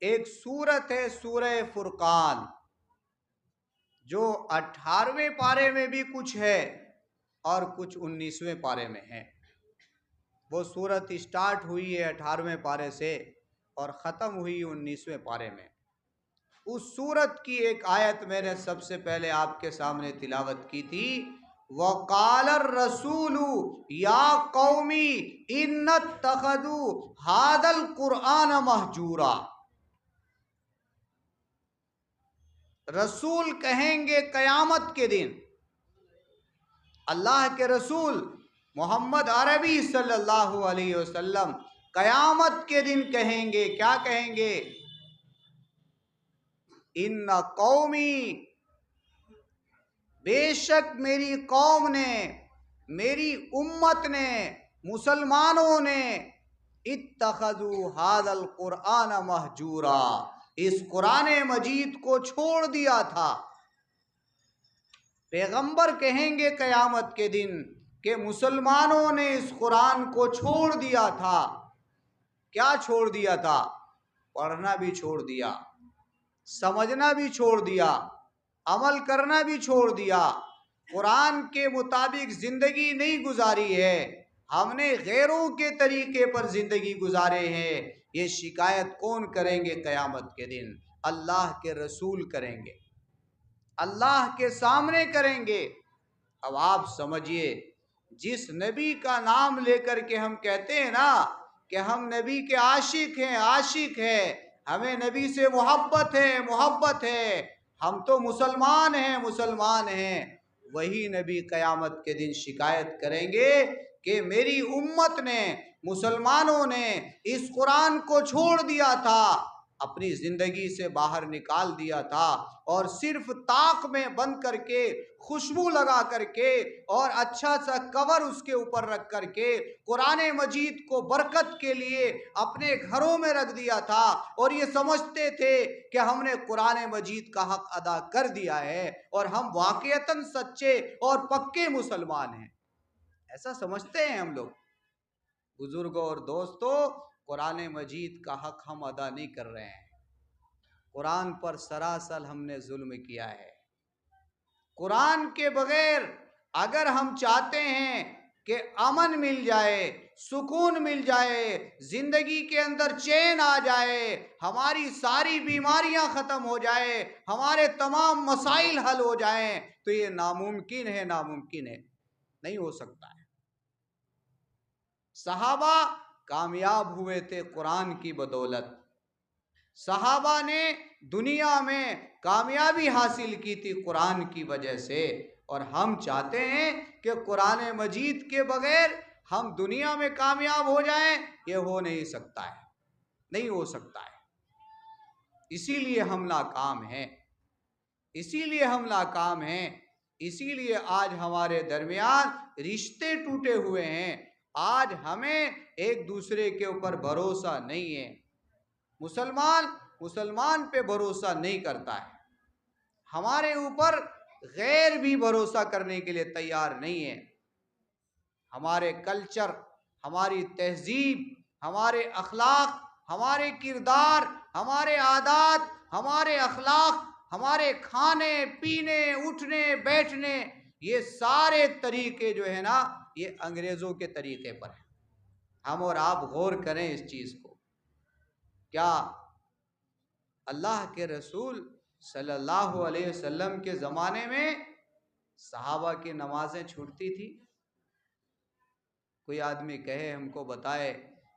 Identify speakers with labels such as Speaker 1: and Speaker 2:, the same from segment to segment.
Speaker 1: ایک سورت ہے سورہ فرقان، جو 18ویں پارے میں بھی کچھ ہے اور کچھ 19ویں پارے میں ہے۔ وہ سورت اسٹارٹ ہوئی ہے 18ویں پارے سے اور ختم ہوئی 19ویں پارے میں۔ اس سورت کی ایک آیت میں نے سب سے پہلے آپ کے سامنے تلاوت کی تھی، وَقَالَ الرَّسُولُ يَا قَوْمِ إِنَّ اتَّخَذُوا هَذَا الْقُرْآنَ مَهْجُورًا۔ رسول کہیں گے قیامت کے دن، اللہ کے رسول محمد عربی صلی اللہ علیہ وسلم قیامت کے دن کہیں گے، کیا کہیں گے؟ ان قومی، بے شک میری قوم نے، میری امت نے، مسلمانوں نے، اتخذوا هذا القرآن مہجورا، اس قرآن مجید کو چھوڑ دیا تھا۔ پیغمبر کہیں گے قیامت کے دن کہ مسلمانوں نے اس قرآن کو چھوڑ دیا تھا۔ کیا چھوڑ دیا تھا؟ پڑھنا بھی چھوڑ دیا، سمجھنا بھی چھوڑ دیا، عمل کرنا بھی چھوڑ دیا، قرآن کے مطابق زندگی نہیں گزاری ہے، ہم نے غیروں کے طریقے پر زندگی گزارے ہیں۔ یہ شکایت کون کریں گے قیامت کے دن؟ اللہ کے رسول کریں گے، اللہ کے سامنے کریں گے۔ اب آپ سمجھئے، جس نبی کا نام لے کر کے ہم کہتے ہیں نا کہ ہم نبی کے عاشق ہیں، عاشق ہیں، ہمیں نبی سے محبت ہے، محبت ہے، ہم تو مسلمان ہیں، مسلمان ہیں، وہی نبی قیامت کے دن شکایت کریں گے کہ میری امت نے، مسلمانوں نے اس قرآن کو چھوڑ دیا تھا، اپنی زندگی سے باہر نکال دیا تھا، اور صرف طاق میں بند کر کے، خوشبو لگا کر کے، اور اچھا سا کور اس کے اوپر رکھ کر کے قرآن مجید کو برکت کے لیے اپنے گھروں میں رکھ دیا تھا، اور یہ سمجھتے تھے کہ ہم نے قرآن مجید کا حق ادا کر دیا ہے اور ہم واقعتاً سچے اور پکے مسلمان ہیں۔ ایسا سمجھتے ہیں ہم لوگ۔ بزرگوں اور دوستوں، قرآن مجید کا حق ہم ادا نہیں کر رہے ہیں۔ قرآن پر سراسر ہم نے ظلم کیا ہے۔ قرآن کے بغیر اگر ہم چاہتے ہیں کہ امن مل جائے، سکون مل جائے، زندگی کے اندر چین آ جائے، ہماری ساری بیماریاں ختم ہو جائے، ہمارے تمام مسائل حل ہو جائیں، تو یہ ناممکن ہے، ناممکن ہے، نہیں ہو سکتا ہے۔ صحابہ کامیاب ہوئے تھے قرآن کی بدولت، صحابہ نے دنیا میں کامیابی حاصل کی تھی قرآن کی وجہ سے، اور ہم چاہتے ہیں کہ قرآن مجید کے بغیر ہم دنیا میں کامیاب ہو جائیں، یہ ہو نہیں سکتا ہے، نہیں ہو سکتا ہے۔ اسی لیے ہم ناکام ہیں، اسی لیے ہم ناکام ہیں، اسی لیے آج ہمارے درمیان رشتے ٹوٹے ہوئے ہیں، آج ہمیں ایک دوسرے کے اوپر بھروسہ نہیں ہے، مسلمان پہ بھروسہ نہیں کرتا ہے، ہمارے اوپر غیر بھی بھروسہ کرنے کے لیے تیار نہیں ہے۔ ہمارے کلچر، ہماری تہذیب، ہمارے اخلاق، ہمارے کردار، ہمارے عادات، ہمارے اخلاق، ہمارے کھانے پینے، اٹھنے بیٹھنے، یہ سارے طریقے جو ہے نا، یہ انگریزوں کے طریقے پر ہیں۔ ہم اور آپ غور کریں اس چیز کو۔ کیا اللہ کے رسول صلی اللہ علیہ وسلم کے زمانے میں صحابہ کی نمازیں چھوٹتی تھی؟ کوئی آدمی کہے، ہم کو بتائے،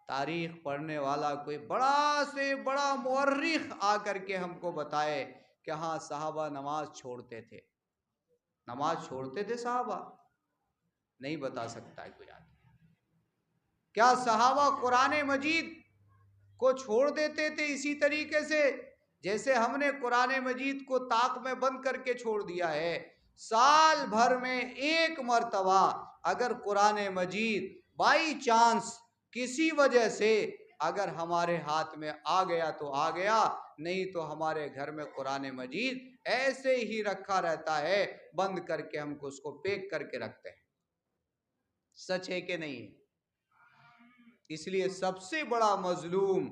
Speaker 1: تاریخ پڑھنے والا کوئی بڑا سے بڑا مورخ آ کر کے ہم کو بتائے کہ ہاں صحابہ نماز چھوڑتے تھے، نماز چھوڑتے تھے صحابہ؟ نہیں بتا سکتا ہے کوئی آدمی۔ کیا صحابہ قرآن مجید کو چھوڑ دیتے تھے اسی طریقے سے جیسے ہم نے قرآن مجید کو طاق میں بند کر کے چھوڑ دیا ہے؟ سال بھر میں ایک مرتبہ اگر قرآن مجید بائی چانس کسی وجہ سے اگر ہمارے ہاتھ میں آ گیا تو آ گیا، نہیں تو ہمارے گھر میں قرآن مجید ایسے ہی رکھا رہتا ہے، بند کر کے ہم کو اس کو پیک کر کے رکھتے ہیں۔ سچ ہے کہ نہیں ہے؟ اس لیے سب سے بڑا مظلوم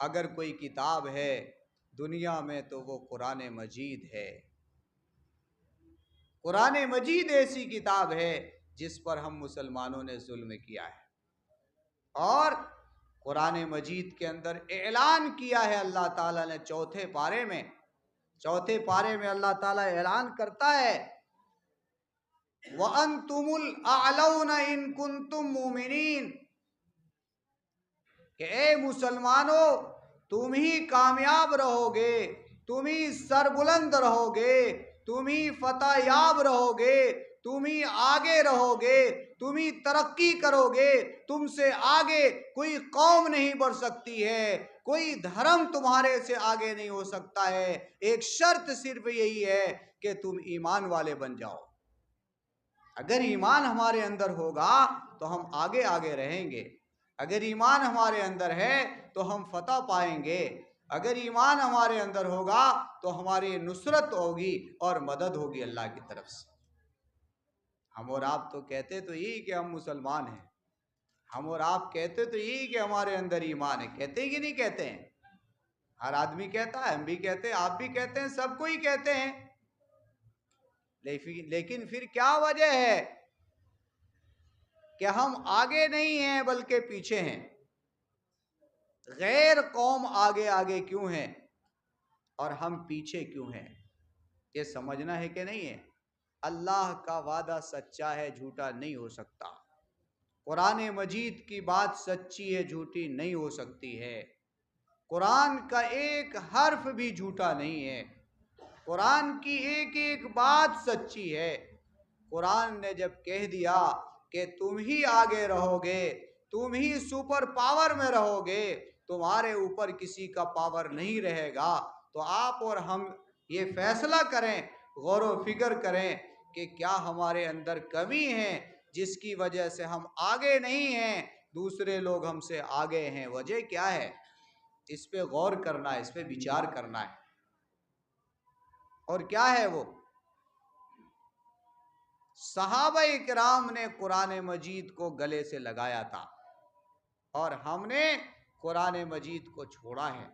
Speaker 1: اگر کوئی کتاب ہے دنیا میں تو وہ قرآن مجید ہے۔ قرآن مجید ایسی کتاب ہے جس پر ہم مسلمانوں نے ظلم کیا ہے، اور قرآن مجید کے اندر اعلان کیا ہے اللہ تعالیٰ نے چوتھے پارے میں اللہ تعالیٰ اعلان کرتا ہے وَأَنْتُمُ الْأَعْلَوْنَ إِن كُنتُم مُؤْمِنِينَ، کہ اے مسلمانوں تم ہی کامیاب رہو گے، تم ہی سربلند رہو گے، تم ہی فتح یاب رہو گے، تم ہی آگے رہو گے، تم ہی ترقی کرو گے، تم سے آگے کوئی قوم نہیں بڑھ سکتی ہے، کوئی دھرم تمہارے سے آگے نہیں ہو سکتا ہے، ایک شرط صرف یہی ہے کہ تم ایمان والے بن جاؤ۔ اگر ایمان ہمارے اندر ہوگا تو ہم آگے آگے رہیں گے، اگر ایمان ہمارے اندر ہے تو ہم فتح پائیں گے، اگر ایمان ہمارے اندر ہوگا تو ہماری نصرت ہوگی اور مدد ہوگی اللہ کی طرف سے۔ ہم اور آپ تو کہتے تو یہی کہ ہم مسلمان ہیں، ہم اور آپ کہتے تو یہی کہ ہمارے اندر ایمان ہے، کہتے ہی کہ نہیں کہتے ہیں؟ ہر آدمی کہتا ہے، ہم بھی کہتے ہیں، آپ بھی کہتے ہیں، سب کوئی کہتے ہیں، لیکن پھر کیا وجہ ہے کہ ہم آگے نہیں ہیں بلکہ پیچھے ہیں؟ غیر قوم آگے آگے کیوں ہیں اور ہم پیچھے کیوں ہیں؟ یہ سمجھنا ہے کہ نہیں ہے؟ اللہ کا وعدہ سچا ہے، جھوٹا نہیں ہو سکتا۔ قرآن مجید کی بات سچی ہے، جھوٹی نہیں ہو سکتی ہے۔ قرآن کا ایک حرف بھی جھوٹا نہیں ہے، قرآن کی ایک ایک بات سچی ہے۔ قرآن نے جب کہہ دیا کہ تم ہی آگے رہو گے، تم ہی سپر پاور میں رہو گے، تمہارے اوپر کسی کا پاور نہیں رہے گا، تو آپ اور ہم یہ فیصلہ کریں، غور و فکر کریں کہ کیا ہمارے اندر کمی ہے جس کی وجہ سے ہم آگے نہیں ہیں، دوسرے لوگ ہم سے آگے ہیں، وجہ کیا ہے؟ اس پہ غور کرنا ہے، اس پہ وچار کرنا ہے۔ اور کیا ہے وہ؟ صحابہ کرام نے قرآن مجید کو گلے سے لگایا تھا اور ہم نے قرآن مجید کو چھوڑا ہے۔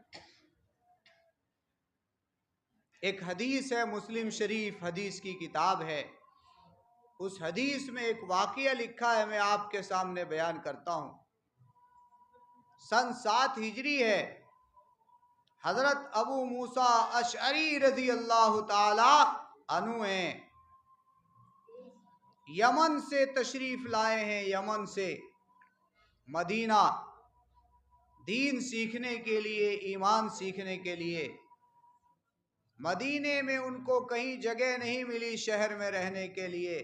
Speaker 1: ایک حدیث ہے، مسلم شریف حدیث کی کتاب ہے، اس حدیث میں ایک واقعہ لکھا ہے، میں آپ کے سامنے بیان کرتا ہوں۔ سن 7 ہجری ہے، حضرت ابو موسیٰ اشعری رضی اللہ تعالی عنہ ہیں، یمن سے تشریف لائے ہیں، یمن سے مدینہ، دین سیکھنے کے لیے، ایمان سیکھنے کے لیے۔ مدینے میں ان کو کہیں جگہ نہیں ملی شہر میں رہنے کے لیے،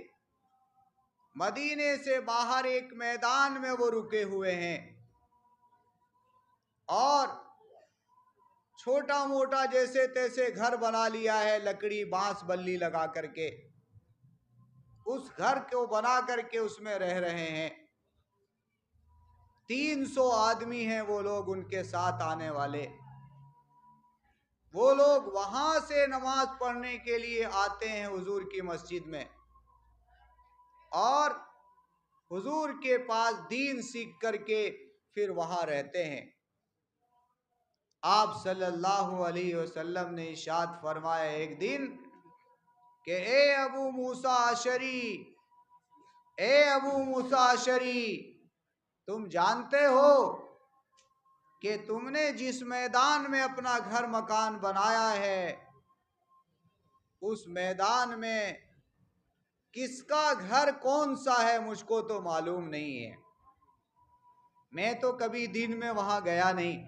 Speaker 1: مدینے سے باہر ایک میدان میں وہ رکے ہوئے ہیں، اور چھوٹا موٹا جیسے تیسے گھر بنا لیا ہے، لکڑی بانس بلی لگا کر کے، اس گھر کو بنا کر کے اس میں رہ رہے ہیں۔ 300 آدمی ہیں وہ لوگ ان کے ساتھ آنے والے، وہ لوگ وہاں سے نماز پڑھنے کے لیے آتے ہیں حضور کی مسجد میں، اور حضور کے پاس دین سیکھ کر کے پھر وہاں رہتے ہیں۔ آپ صلی اللہ علیہ وسلم نے ارشاد فرمایا ایک دن کہ اے ابو موسیٰ اشعری، اے ابو موسیٰ اشعری، تم جانتے ہو کہ تم نے جس میدان میں اپنا گھر مکان بنایا ہے، اس میدان میں کس کا گھر کون سا ہے مجھ کو تو معلوم نہیں ہے، میں تو کبھی دن میں وہاں گیا نہیں،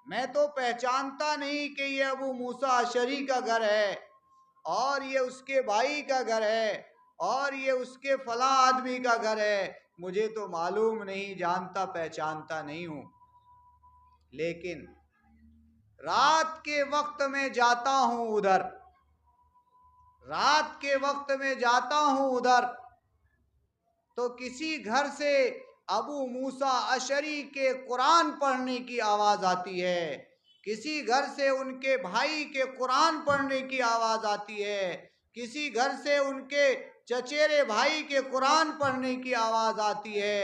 Speaker 1: میں تو پہچانتا نہیں کہ یہ ابو موسیٰ اشعری کا گھر ہے، اور یہ اس کے بھائی کا گھر ہے، اور یہ اس کے فلاں آدمی کا گھر ہے، مجھے تو معلوم نہیں، جانتا پہچانتا نہیں ہوں، لیکن رات کے وقت میں جاتا ہوں ادھر، رات کے وقت میں جاتا ہوں ادھر، تو کسی گھر سے ابو موسیٰ اشعری کے قرآن پڑھنے کی آواز آتی ہے، کسی گھر سے ان کے بھائی کے قرآن پڑھنے کی آواز آتی ہے، کسی گھر سے ان کے چچیرے بھائی کے قرآن پڑھنے کی آواز آتی ہے۔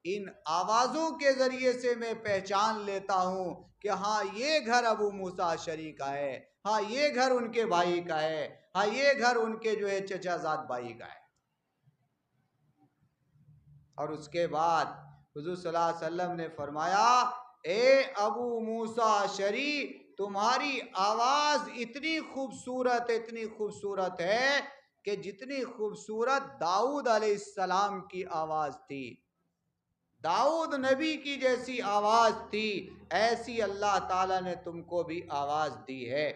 Speaker 1: ان آوازوں کے ذریعے سے میں پہچان لیتا ہوں کہ ہاں یہ گھر ابو موسیٰ اشعری کا ہے، ہاں یہ گھر ان کے بھائی کا ہے، ہاں یہ گھر ان کے جو ہے چچا زاد بھائی کا ہے۔ اور اس کے بعد حضور صلی اللہ علیہ وسلم نے فرمایا اے ابو موسیٰ اشعری، تمہاری آواز اتنی خوبصورت ہے کہ جتنی خوبصورت داؤد علیہ السلام کی آواز تھی، داؤد نبی کی جیسی آواز تھی، ایسی اللہ تعالیٰ نے تم کو بھی آواز دی ہے۔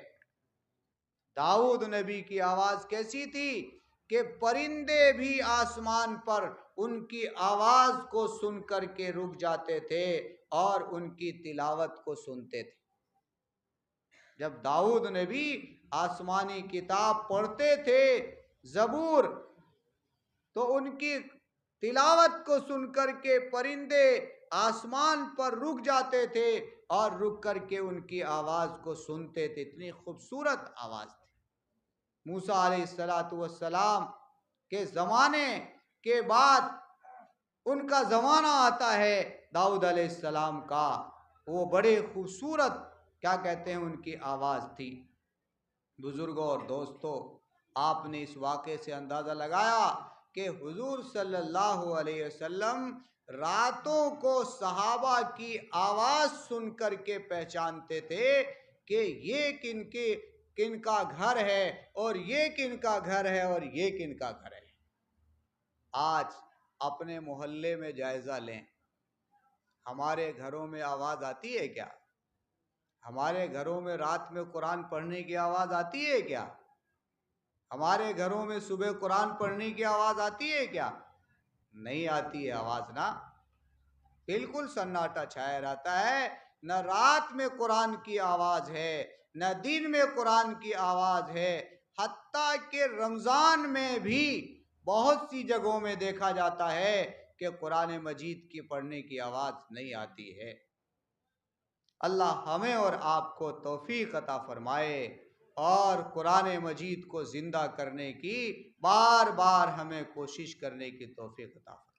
Speaker 1: داؤد نبی کی آواز کیسی تھی کہ پرندے بھی آسمان پر ان کی آواز کو سن کر کے رک جاتے تھے اور ان کی تلاوت کو سنتے تھے۔ جب داؤد نبی آسمانی کتاب پڑھتے تھے زبور، تو ان کی تلاوت کو سن کر کے پرندے آسمان پر رک جاتے تھے اور رک کر کے ان کی آواز کو سنتے تھے۔ اتنی خوبصورت آواز تھی۔ موسیٰ علیہ السلام کے زمانے کے بعد ان کا زمانہ آتا ہے داؤد علیہ السلام کا، وہ بڑے خوبصورت کیا کہتے ہیں ان کی آواز تھی۔ بزرگوں اور دوستوں، آپ نے اس واقعے سے اندازہ لگایا کہ حضور صلی اللہ علیہ وسلم راتوں کو صحابہ کی آواز سن کر کے پہچانتے تھے کہ یہ کن کا گھر ہے اور یہ کن کا گھر ہے اور یہ کن کا گھر ہے۔ آج اپنے محلے میں جائزہ لیں، ہمارے گھروں میں آواز آتی ہے کیا؟ ہمارے گھروں میں رات میں قرآن پڑھنے کی آواز آتی ہے کیا؟ ہمارے گھروں میں صبح قرآن پڑھنے کی آواز آتی ہے کیا؟ نہیں آتی ہے آواز نا، بالکل سناٹا چھایا رہتا ہے۔ نہ رات میں قرآن کی آواز ہے، نہ دن میں قرآن کی آواز ہے، حتیٰ کہ رمضان میں بھی بہت سی جگہوں میں دیکھا جاتا ہے کہ قرآن مجید کی پڑھنے کی آواز نہیں آتی ہے۔ اللہ ہمیں اور آپ کو توفیق عطا فرمائے اور قرآن مجید کو زندہ کرنے کی بار بار ہمیں کوشش کرنے کی توفیق عطا فرمائے۔